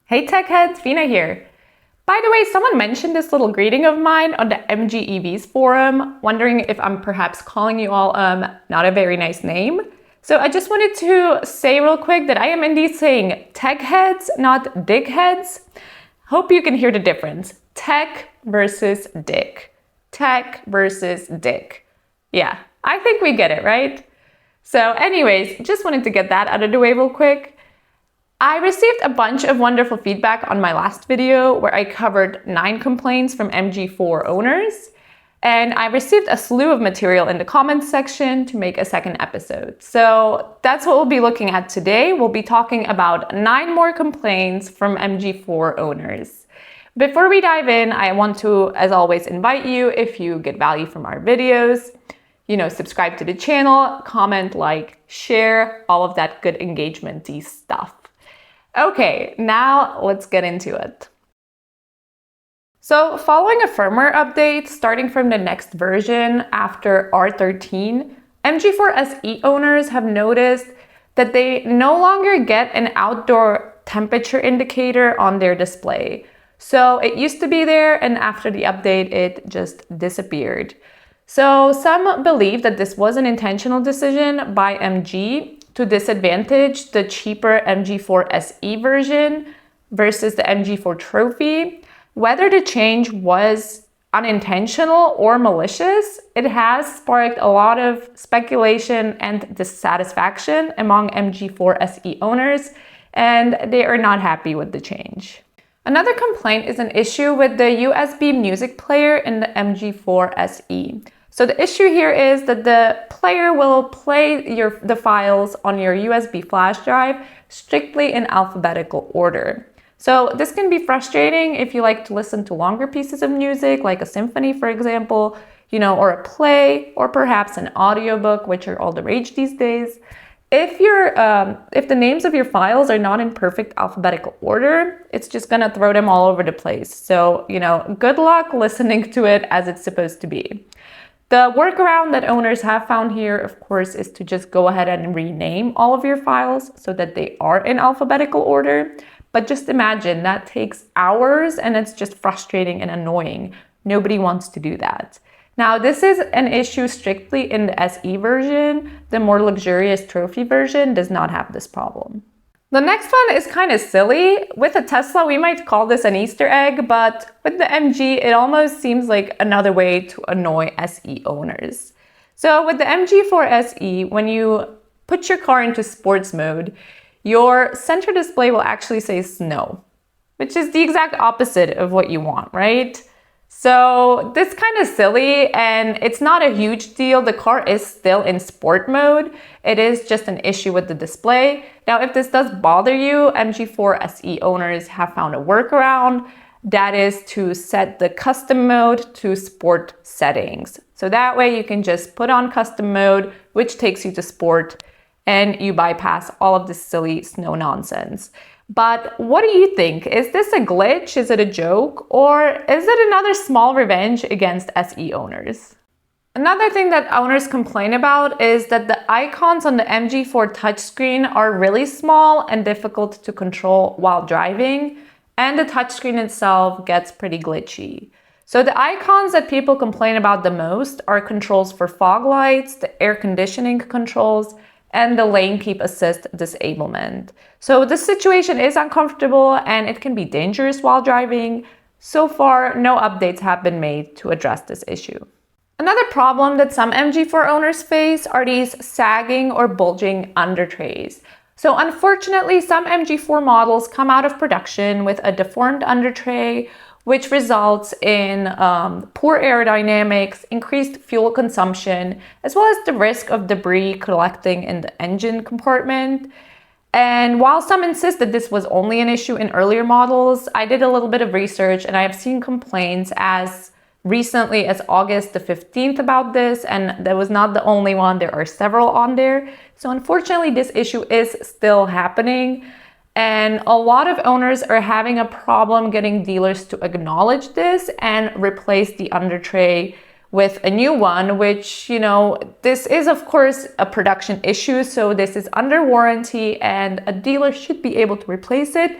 Hey tech heads, Fina here. By the way, someone mentioned this little greeting of mine on the MGEVs forum, wondering if I'm perhaps calling you all not a very nice name. So I just wanted to say real quick that I am indeed saying tech heads, not dig heads. Hope you can hear the difference. Tech versus dick. Tech versus dick. Yeah, I think we get it, right? So anyways, just wanted to get that out of the way real quick. I received a bunch of wonderful feedback on my last video where I covered 9 complaints from MG4 owners, and I received a slew of material in the comments section to make a second episode. So that's what we'll be looking at today. We'll be talking about 9 more complaints from MG4 owners. Before we dive in, I want to, as always, invite you, if you get value from our videos, subscribe to the channel, comment, like, share, all of that good engagement-y stuff. Okay, now let's get into it. So following a firmware update starting from the next version after R13, MG4 SE owners have noticed that they no longer get an outdoor temperature indicator on their display. So it used to be there, and after the update, it just disappeared. So some believe that this was an intentional decision by MG to disadvantage the cheaper MG4 SE version versus the MG4 Trophy. Whether the change was unintentional or malicious, it has sparked a lot of speculation and dissatisfaction among MG4 SE owners, and they are not happy with the change. Another complaint is an issue with the USB music player in the MG4 SE. So the issue here is that the player will play the files on your USB flash drive strictly in alphabetical order. So this can be frustrating if you like to listen to longer pieces of music, like a symphony, for example, or a play, or perhaps an audiobook, which are all the rage these days. If the names of your files are not in perfect alphabetical order, it's just gonna throw them all over the place. So, good luck listening to it as it's supposed to be. The workaround that owners have found here, of course, is to just go ahead and rename all of your files so that they are in alphabetical order. But just imagine that takes hours and it's just frustrating and annoying. Nobody wants to do that. Now, this is an issue strictly in the SE version. The more luxurious Trophy version does not have this problem. The next one is kind of silly. With a Tesla, we might call this an Easter egg, but with the MG, it almost seems like another way to annoy SE owners. So with the MG4 SE, when you put your car into sports mode, your center display will actually say snow, which is the exact opposite of what you want, right? So this kind of silly, and it's not a huge deal. The car is still in sport mode. It is just an issue with the display. Now, if this does bother you, MG4 SE owners have found a workaround. That is to set the custom mode to sport settings. So that way you can just put on custom mode, which takes you to sport, and you bypass all of this silly snow nonsense. But what do you think? Is this a glitch? Is it a joke? Or is it another small revenge against SE owners? Another thing that owners complain about is that the icons on the MG4 touchscreen are really small and difficult to control while driving, and the touchscreen itself gets pretty glitchy. So the icons that people complain about the most are controls for fog lights, the air conditioning controls, and the lane keep assist disablement. So this situation is uncomfortable and it can be dangerous while driving. So far, no updates have been made to address this issue. Another problem that some MG4 owners face are these sagging or bulging undertrays. So unfortunately, some MG4 models come out of production with a deformed undertray, which results in poor aerodynamics, increased fuel consumption, as well as the risk of debris collecting in the engine compartment. And while some insist that this was only an issue in earlier models, I did a little bit of research and I have seen complaints as recently as August the 15th about this, and that was not the only one. There are several on there. So unfortunately, this issue is still happening. And a lot of owners are having a problem getting dealers to acknowledge this and replace the undertray with a new one, which, this is of course a production issue. So this is under warranty and a dealer should be able to replace it.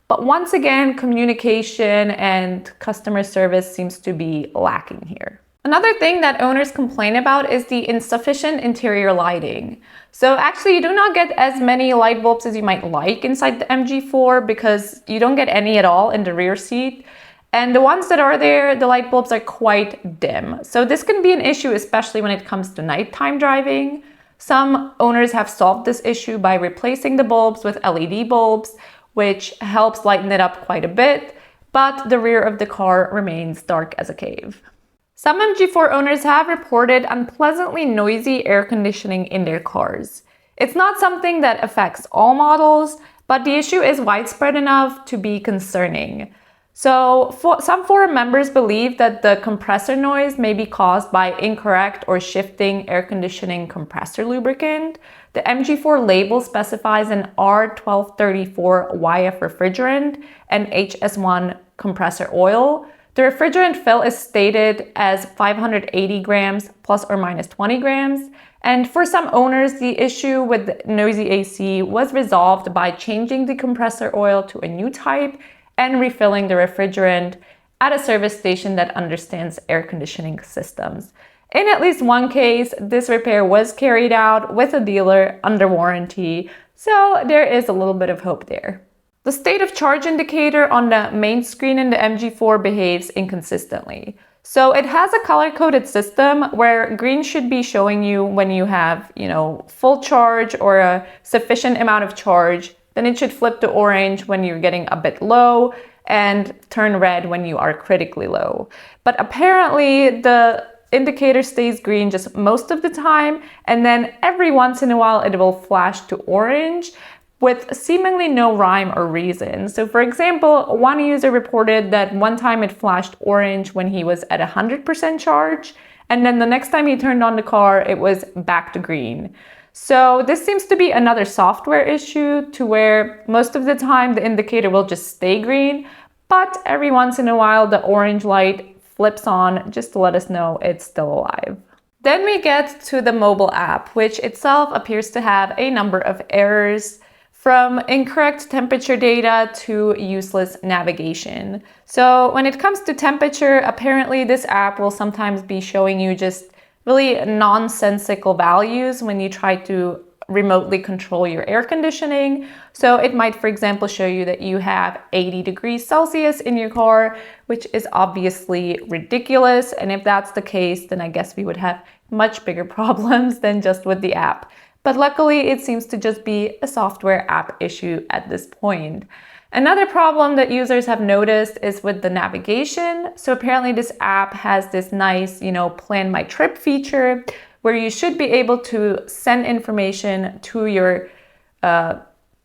But once again, communication and customer service seems to be lacking here. Another thing that owners complain about is the insufficient interior lighting. So actually you do not get as many light bulbs as you might like inside the MG4 because you don't get any at all in the rear seat. And the ones that are there, the light bulbs are quite dim. So this can be an issue, especially when it comes to nighttime driving. Some owners have solved this issue by replacing the bulbs with LED bulbs, which helps lighten it up quite a bit, but the rear of the car remains dark as a cave. Some MG4 owners have reported unpleasantly noisy air conditioning in their cars. It's not something that affects all models, but the issue is widespread enough to be concerning. So some forum members believe that the compressor noise may be caused by incorrect or shifting air conditioning compressor lubricant. The MG4 label specifies an R1234 YF refrigerant and HS1 compressor oil. The refrigerant fill is stated as 580 grams plus or minus 20 grams. And for some owners, the issue with noisy AC was resolved by changing the compressor oil to a new type and refilling the refrigerant at a service station that understands air conditioning systems. In at least one case, this repair was carried out with a dealer under warranty, so there is a little bit of hope there. The state of charge indicator on the main screen in the MG4 behaves inconsistently. So it has a color-coded system where green should be showing you when you have, full charge or a sufficient amount of charge. Then it should flip to orange when you're getting a bit low and turn red when you are critically low. But apparently the indicator stays green just most of the time, and then every once in a while it will flash to orange with seemingly no rhyme or reason. So for example, one user reported that one time it flashed orange when he was at 100% charge, and then the next time he turned on the car, it was back to green. So this seems to be another software issue to where most of the time the indicator will just stay green, but every once in a while the orange light flips on just to let us know it's still alive. Then we get to the mobile app, which itself appears to have a number of errors, from incorrect temperature data to useless navigation. So when it comes to temperature, apparently this app will sometimes be showing you just really nonsensical values when you try to remotely control your air conditioning. So it might, for example, show you that you have 80 degrees Celsius in your car, which is obviously ridiculous. And if that's the case, then I guess we would have much bigger problems than just with the app. But luckily, it seems to just be a software app issue at this point. Another problem that users have noticed is with the navigation. So apparently this app has this nice, plan my trip feature where you should be able to send information to your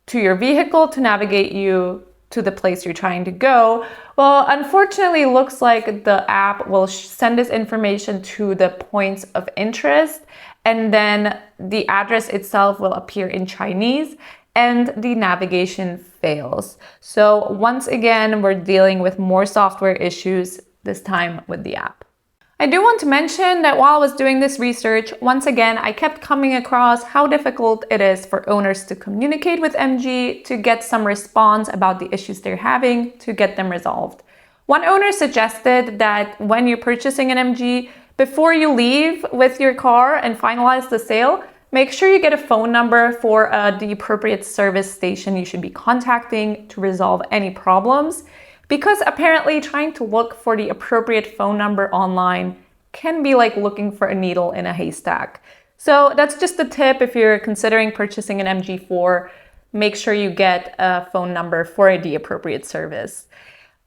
vehicle to navigate you to the place you're trying to go. Well, unfortunately, it looks like the app will send this information to the points of interest, and then the address itself will appear in Chinese and the navigation fails. So once again, we're dealing with more software issues, this time with the app. I do want to mention that while I was doing this research, once again, I kept coming across how difficult it is for owners to communicate with MG to get some response about the issues they're having to get them resolved. One owner suggested that when you're purchasing an MG, before you leave with your car and finalize the sale, make sure you get a phone number for the appropriate service station you should be contacting to resolve any problems, because apparently trying to look for the appropriate phone number online can be like looking for a needle in a haystack. So that's just a tip if you're considering purchasing an MG4, make sure you get a phone number for the appropriate service.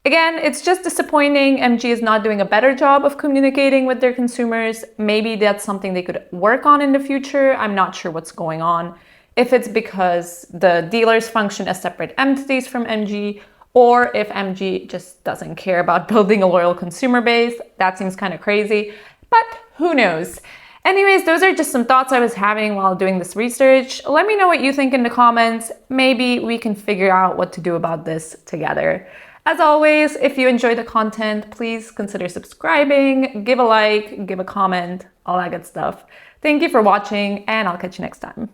Again, it's just disappointing MG is not doing a better job of communicating with their consumers. Maybe that's something they could work on in the future. I'm not sure what's going on. If it's because the dealers function as separate entities from MG, or if MG just doesn't care about building a loyal consumer base. That seems kind of crazy, but who knows? Anyways, those are just some thoughts I was having while doing this research. Let me know what you think in the comments. Maybe we can figure out what to do about this together. As always, if you enjoy the content, please consider subscribing, give a like, give a comment, all that good stuff. Thank you for watching, and I'll catch you next time.